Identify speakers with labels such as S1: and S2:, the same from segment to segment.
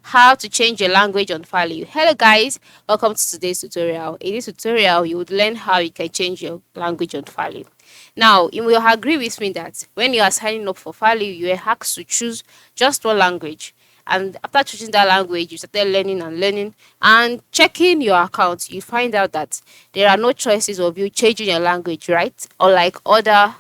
S1: how to change your language on Falou. Hello guys, welcome to today's tutorial. In this tutorial, you would learn how you can change your language on Falou. Now, you will agree with me that when you are signing up for Falou, you are asked to choose just one language. And after choosing that language, you started learning and learning and checking your account. You find out that there are no choices of you changing your language, right? Unlike other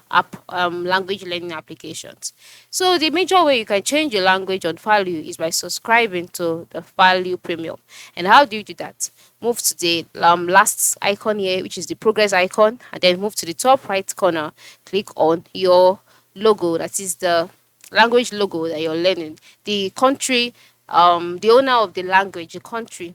S1: language learning applications. So the major way you can change your language on Falou is by subscribing to the Falou Premium. And how do you do that? Move to the last icon here, which is the progress icon, and then move to the top right corner. Click on your logo, that is the language logo that you're learning, the country, the owner of the language, the country.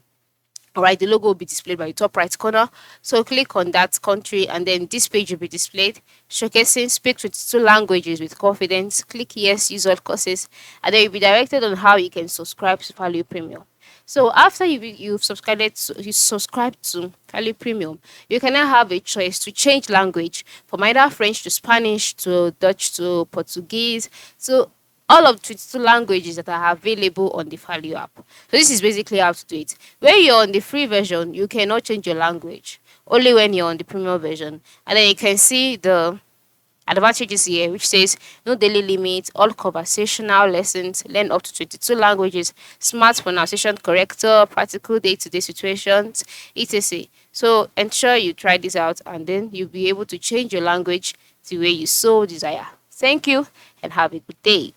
S1: All right, the logo will be displayed by the top right corner. So click on that country, and then this page will be displayed, showcasing speak 22 languages with confidence. Click yes, use all courses, and then you'll be directed on how you can subscribe to Value Premium. So after you subscribe to Value Premium, you can now have a choice to change language from either French to Spanish to Dutch to Portuguese. So all of 22 languages that are available on the Value app. So this is basically how to do it. When you're on the free version, you cannot change your language. Only when you're on the premium version. And then you can see the advantages here, which says no daily limit, all conversational lessons, learn up to 22 languages, smart pronunciation corrector, practical day-to-day situations, etc. So ensure you try this out, and then you'll be able to change your language the way you so desire. Thank you and have a good day.